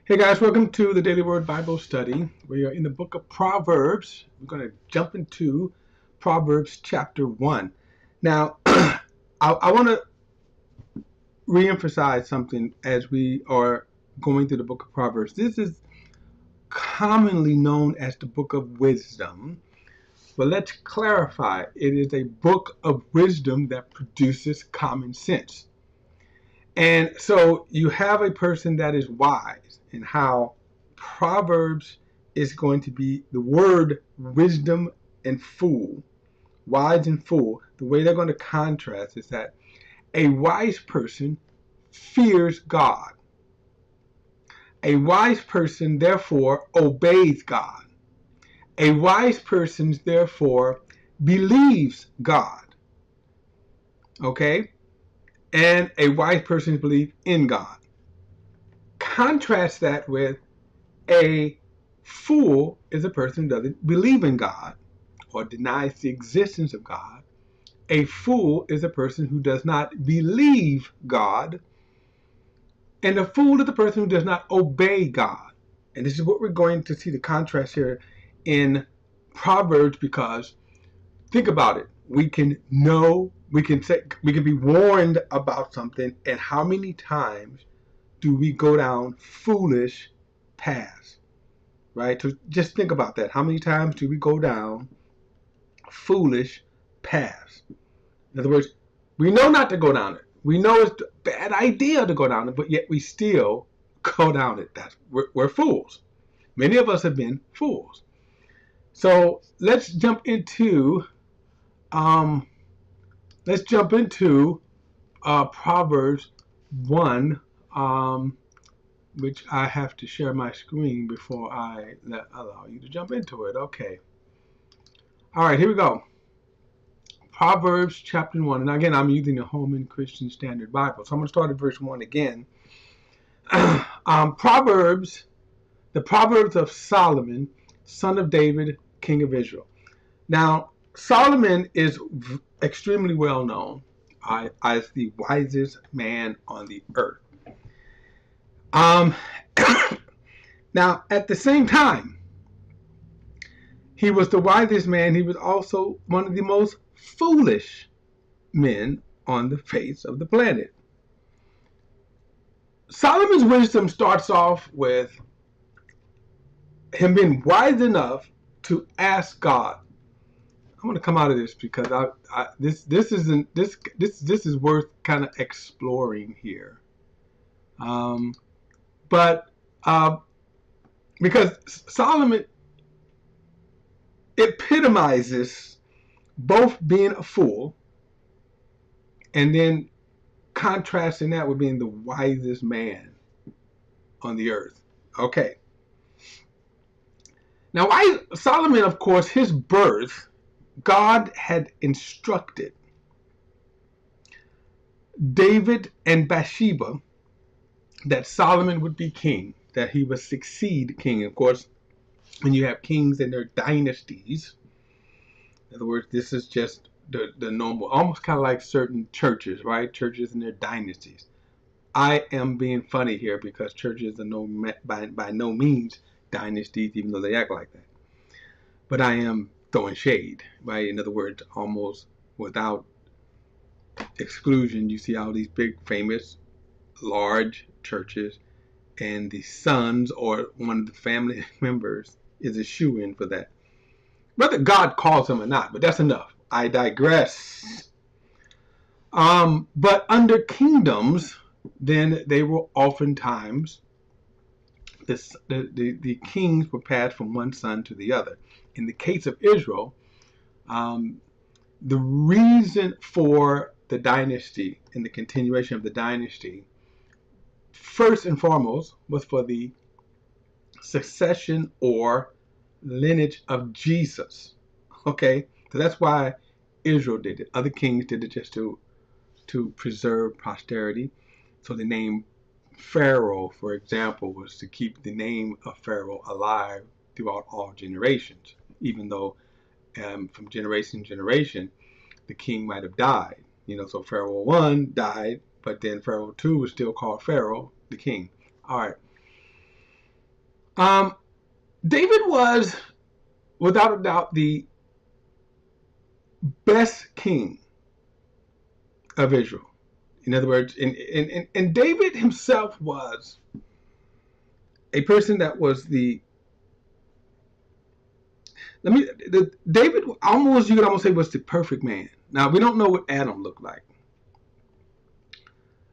Hey guys, welcome to the Daily Word Bible Study. We are in the book of Proverbs. We're going to jump into Proverbs chapter 1. Now, I want to reemphasize something as we are going through the book of Proverbs. This is commonly known as the book of wisdom, but let's clarify. It is a book of wisdom that produces common sense. And so you have a person that is wise, and how Proverbs is going to be the word wisdom and fool, wise and fool. The way they're going to contrast is that a wise person fears God. A wise person therefore obeys God. A wise person therefore believes God. Okay? And a wise person believes in God. Contrast that with a fool is a person who doesn't believe in God or denies the existence of God. A fool is a person who does not believe God. And a fool is a person who does not obey God. And this is what we're going to see the contrast here in Proverbs, because think about it. We can know, we can be warned about something, and how many times do we go down foolish paths? Right? So just think about that. How many times do we go down foolish paths? In other words, we know not to go down it. We know it's a bad idea to go down it, but yet we still go down it. We're fools. Many of us have been fools. So let's jump into um, Proverbs 1, which I have to share my screen before I allow you to jump into it. Okay. All right, here we go. Proverbs chapter 1. And again, I'm using the Holman Christian Standard Bible. So I'm going to start at verse 1 again. Proverbs, the Proverbs of Solomon, son of David, king of Israel. Now, Solomon is extremely well known as the wisest man on the earth. Now, at the same time, he was the wisest man. He was also one of the most foolish men on the face of the planet. Solomon's wisdom starts off with him being wise enough to ask God. I'm going to come out of this because this is worth kind of exploring here. But because Solomon epitomizes both being a fool and then contrasting that with being the wisest man on the earth. Okay. Now, Solomon, of course, his birth, God had instructed David and Bathsheba that Solomon would be king, that he would succeed king. Of course, when you have kings and their dynasties, in other words, this is just the normal, almost kind of like certain churches, right? Churches and their dynasties. I am being funny here because churches are by no means dynasties, even though they act like that. But I am throwing shade, right? In other words, almost without exclusion, you see all these big, famous, large churches, and the sons or one of the family members is a shoe-in for that. Whether God calls him or not, but that's enough. I digress. But under kingdoms, then they were oftentimes the kings were passed from one son to the other. In the case of Israel, the reason for the dynasty and the continuation of the dynasty, first and foremost, was for the succession or lineage of Jesus. Okay, so that's why Israel did it. Other kings did it just to preserve posterity. So the name Pharaoh, for example, was to keep the name of Pharaoh alive throughout all generations, even though from generation to generation the king might have died. So Pharaoh 1 died, but then Pharaoh 2 was still called Pharaoh, the king. All right. Um, David was, without a doubt, the best king of Israel. In other words, and David himself was a person that was David almost, you could almost say, was the perfect man. Now, we don't know what Adam looked like.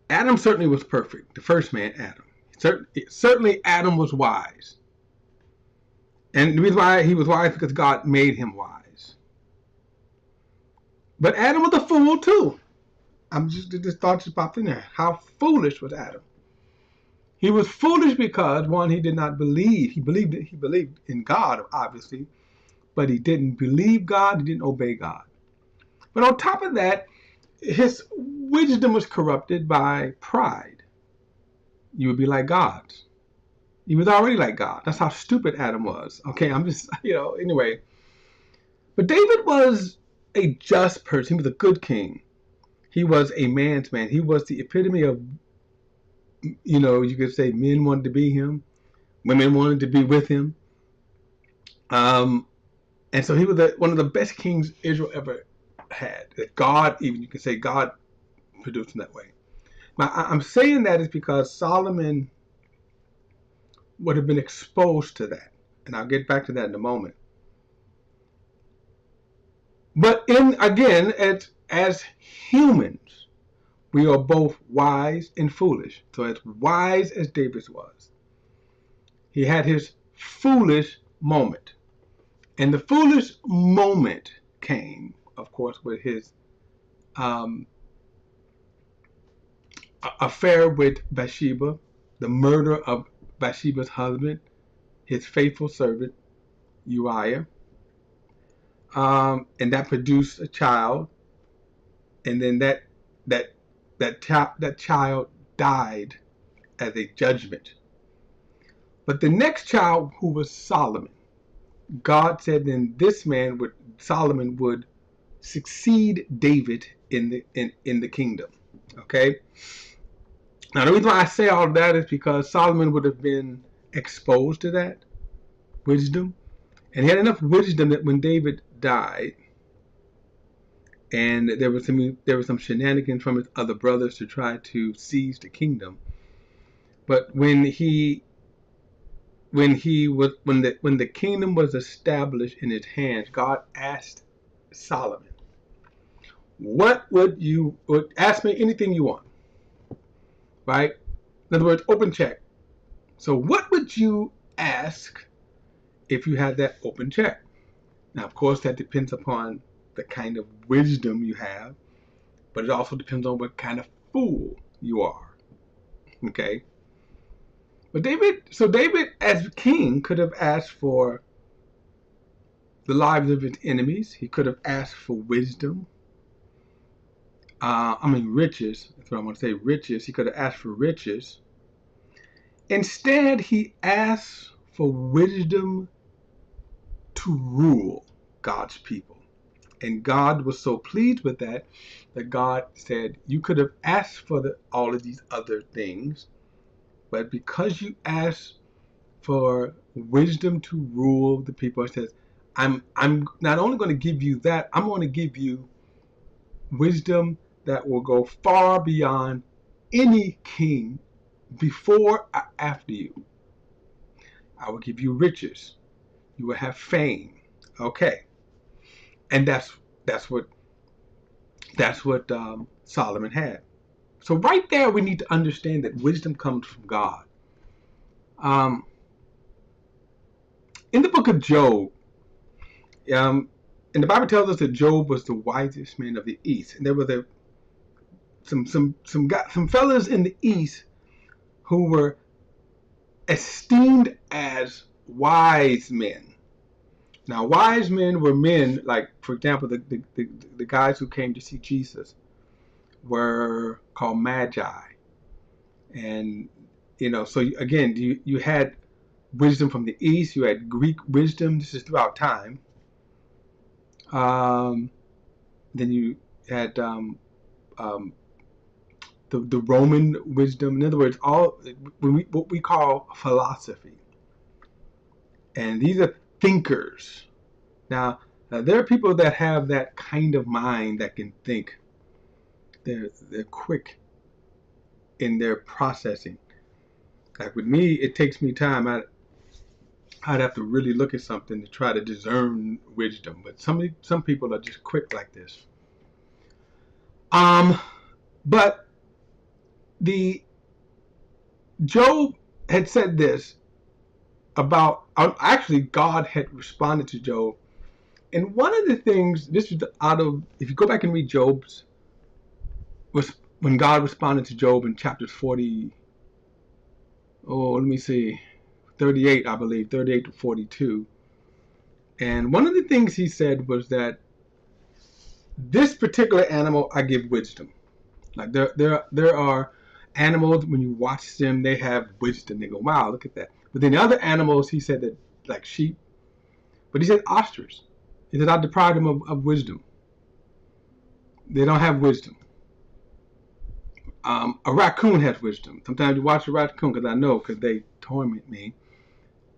Adam certainly was perfect, the first man, Adam. Certainly Adam was wise. And the reason why he was wise because God made him wise. But Adam was a fool too. This thought just popped in there. How foolish was Adam? He was foolish because, one, he did not believe. He believed in God, obviously, but he didn't believe God. He didn't obey God. But on top of that, his wisdom was corrupted by pride. You would be like God. He was already like God. That's how stupid Adam was. Okay, I'm just, anyway. But David was a just person. He was a good king. He was a man's man. He was the epitome of, you could say men wanted to be him. Women wanted to be with him. And so he was one of the best kings Israel ever had. That God, even you could say God produced him that way. Now, I'm saying that is because Solomon would have been exposed to that. And I'll get back to that in a moment. But again, as humans, we are both wise and foolish. So as wise as David was, he had his foolish moment. And the foolish moment came, of course, with his affair with Bathsheba, the murder of Bathsheba's husband, his faithful servant, Uriah. And that produced a child. And then that child died as a judgment. But the next child, who was Solomon, God said then Solomon would succeed David in the kingdom. Okay. Now the reason why I say all of that is because Solomon would have been exposed to that wisdom, and he had enough wisdom that when David died, and there was some shenanigans from his other brothers to try to seize the kingdom. But when the kingdom was established in his hands, God asked Solomon, ask me anything you want, right? In other words, open check. So what would you ask if you had that open check? Now, of course, that depends upon the kind of wisdom you have, but it also depends on what kind of fool you are. Okay? But David, as king, could have asked for the lives of his enemies. He could have asked for wisdom. Riches. That's what I want to say. Riches. He could have asked for riches. Instead, he asked for wisdom to rule God's people. And God was so pleased with that God said, you could have asked for all of these other things, but because you asked for wisdom to rule the people, it says, I'm not only going to give you that, I'm going to give you wisdom that will go far beyond any king before or after you. I will give you riches. You will have fame. Okay. And that's what Solomon had. So right there, we need to understand that wisdom comes from God. In the book of Job, and the Bible tells us that Job was the wisest man of the East, and there were some fellas in the East who were esteemed as wise men. Now, wise men were men like, for example, the guys who came to see Jesus were called magi, and so again, you had wisdom from the East. You had Greek wisdom. This is throughout time. Then you had the Roman wisdom. In other words, what we call philosophy. And these are thinkers. Now, there are people that have that kind of mind that can think. They're quick in their processing. Like with me, it takes me time. I'd have to really look at something to try to discern wisdom. But some people are just quick like this. But the Job had said this about, actually God had responded to Job. And one of the things, this was if you go back and read Job's, was when God responded to Job in chapters 40, let me see, 38, I believe, 38 to 42. And one of the things he said was that this particular animal, I give wisdom. Like there are animals, when you watch them, they have wisdom. They go, wow, look at that. But then the other animals, he said that, like sheep, but he said ostrich. He said, I deprive them of wisdom. They don't have wisdom. A raccoon has wisdom. Sometimes you watch a raccoon, because I know, because they torment me.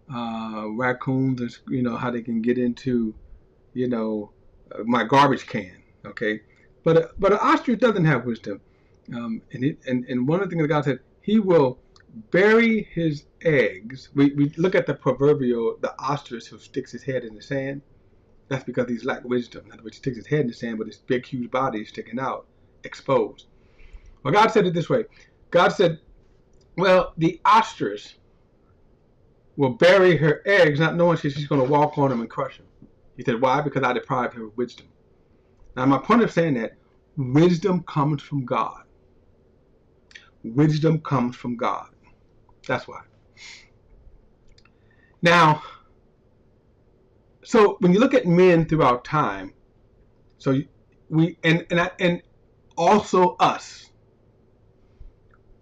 Raccoons, how they can get into, my garbage can. Okay, but an ostrich doesn't have wisdom. And one of the things that God said, he will bury his eggs. We look at the proverbial, the ostrich who sticks his head in the sand. That's because he's lack wisdom. In other words, he sticks his head in the sand, but his big, huge body is sticking out, exposed. Well, God said it this way. God said, well, the ostrich will bury her eggs, not knowing she's going to walk on them and crush them. He said, why? Because I deprived her of wisdom. Now, my point of saying that, wisdom comes from God. Wisdom comes from God. That's why. Now, so when you look at men throughout time, so we and also us,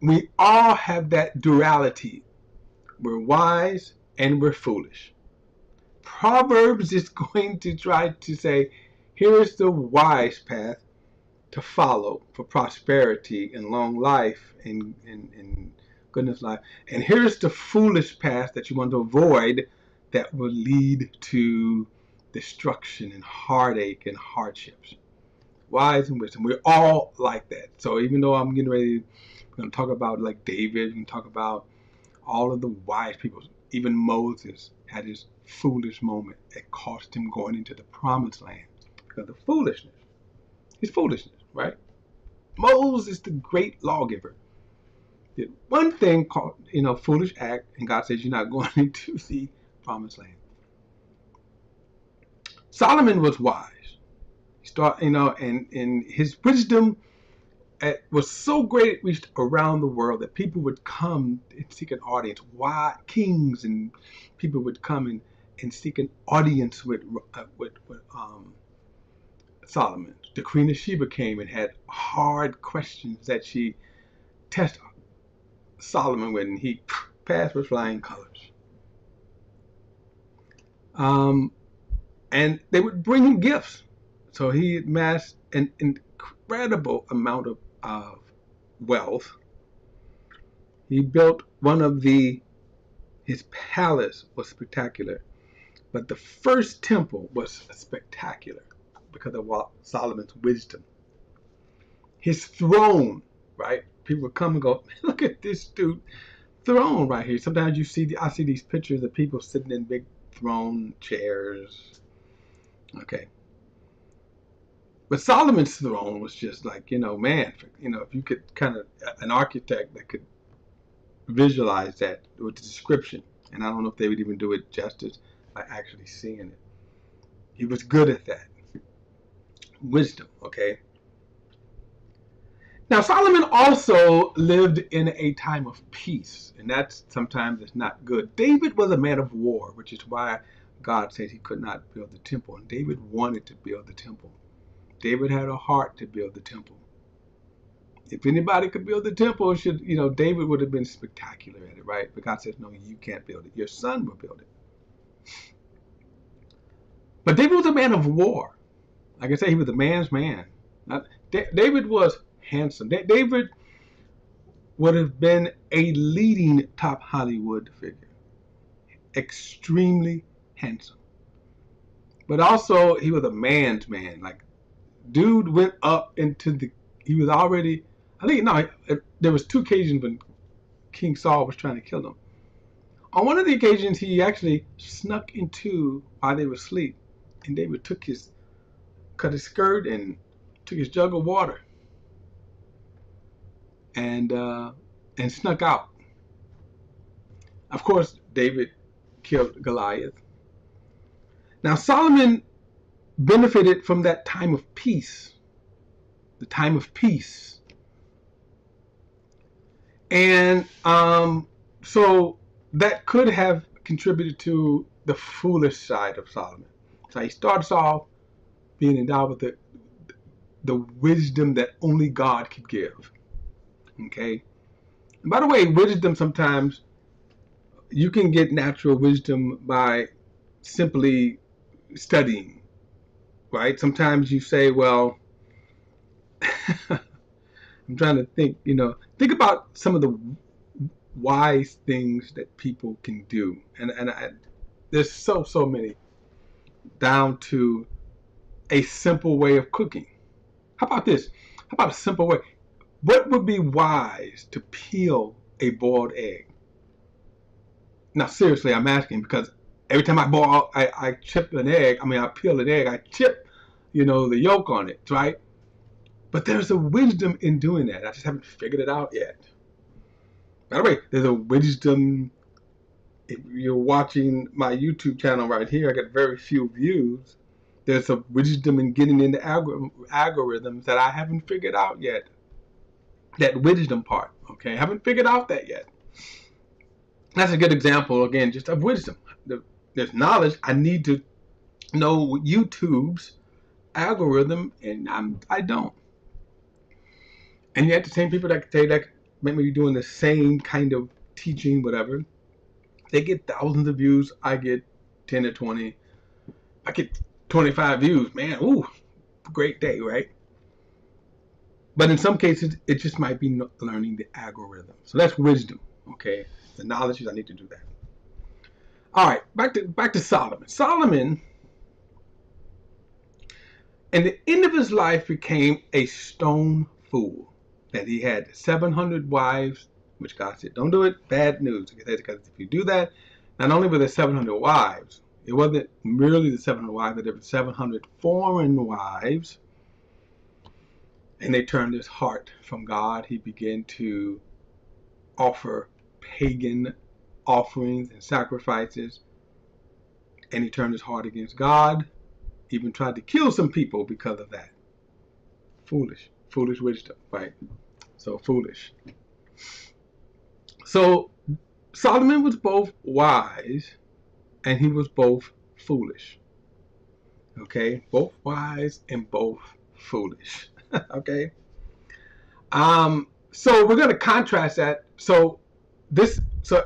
we all have that duality. We're wise and we're foolish. Proverbs is going to try to say, here is the wise path to follow for prosperity and long life and goodness life. And here's the foolish path that you want to avoid that will lead to destruction and heartache and hardships. Wise and wisdom. We're all like that. So even though I'm getting ready, we're going to talk about like David and talk about all of the wise people. Even Moses had his foolish moment that cost him going into the promised land because of foolishness. His foolishness, right? Moses, the great lawgiver, did one thing called, foolish act, and God says you're not going into the promised land. Solomon was wise. And his wisdom was so great it reached around the world that people would come and seek an audience. Why kings and people would come and seek an audience with Solomon. The Queen of Sheba came and had hard questions that she tested Solomon with, and he passed with flying colors. And they would bring him gifts. So he amassed an incredible amount of wealth. He built his palace was spectacular, but the first temple was spectacular because of Solomon's wisdom. His throne, right? People would come and go, look at this dude throne right here. Sometimes I see these pictures of people sitting in big throne chairs. Okay. But Solomon's throne was just like, man, if you could an architect that could visualize that with the description, and I don't know if they would even do it justice by actually seeing it. He was good at that. Wisdom, okay? Now, Solomon also lived in a time of peace, and that's sometimes it's not good. David was a man of war, which is why God said he could not build the temple, and David wanted to build the temple. David had a heart to build the temple. If anybody could build the temple, David would have been spectacular at it, right? But God says, no, you can't build it. Your son will build it. But David was a man of war. Like I said, he was a man's man. David was handsome. David would have been a leading top Hollywood figure. extremely handsome. But also, he was a man's man. Like, dude went up into the, he was already, I think, no, there was two occasions when King Saul was trying to kill him. On one of the occasions, he actually snuck into while they were asleep, and David cut his skirt and took his jug of water, and snuck out. Of course, David killed Goliath. Now Solomon benefited from that time of peace, the time of peace, and so that could have contributed to the foolish side of Solomon. So he starts off being endowed with the wisdom that only God could give. Okay. And by the way, wisdom, sometimes you can get natural wisdom by simply studying, right? Sometimes you say, well, I'm trying to think, think about some of the wise things that people can do. And there's so many, down to a simple way of cooking. How about this? How about a simple way? What would be wise to peel a boiled egg? Now, seriously, I'm asking because every time I chip an egg, I peel an egg, I chip, the yolk on it, right? But there's a wisdom in doing that. I just haven't figured it out yet. By the way, there's a wisdom. If you're watching my YouTube channel right here, I got very few views. There's a wisdom in getting into algorithms that I haven't figured out yet. That wisdom part, okay? I haven't figured out that yet. That's a good example, again, just of wisdom. There's knowledge. I need to know YouTube's algorithm, and I don't. And yet the same people that say that maybe doing the same kind of teaching, whatever, they get thousands of views. I get 10 or 20. I get 25 views. Man, ooh, great day, right? But in some cases, it just might be learning the algorithm. So that's wisdom, okay? The knowledge is I need to do that. All right, back to Solomon. Solomon, in the end of his life, became a stone fool. That he had 700 wives, which God said, don't do it, bad news. Because if you do that, not only were there 700 wives, it wasn't merely the 700 wives, but there were 700 foreign wives. And they turned his heart from God. He began to offer pagan offerings and sacrifices. And he turned his heart against God. Even tried to kill some people because of that. Foolish wisdom, right? So foolish. So Solomon was both wise and he was both foolish. Okay, both wise and both foolish. Okay. So we're going to contrast that. So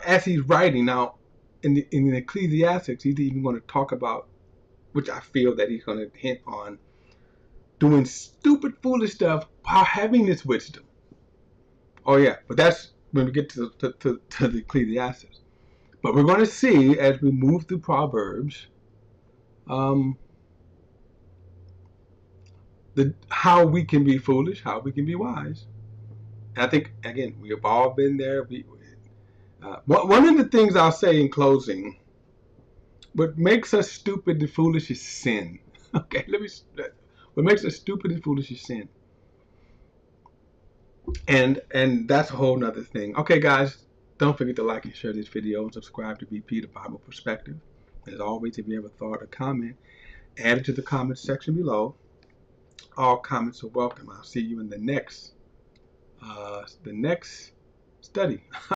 as he's writing now in Ecclesiastes, he's even going to talk about, which I feel that he's going to hint on, doing stupid, foolish stuff while having this wisdom. Oh yeah, but that's when we get to the Ecclesiastes. But we're going to see as we move through Proverbs, how we can be foolish, how we can be wise. And I think again we have all been there. One of the things I'll say in closing, what makes us stupid and foolish is sin. Okay, what makes us stupid and foolish is sin. And that's a whole nother thing. Okay, guys, don't forget to like and share this video and subscribe to BP, the Bible Perspective. As always, if you have a thought or comment, add it to the comment section below. All comments are welcome. I'll see you in the next study.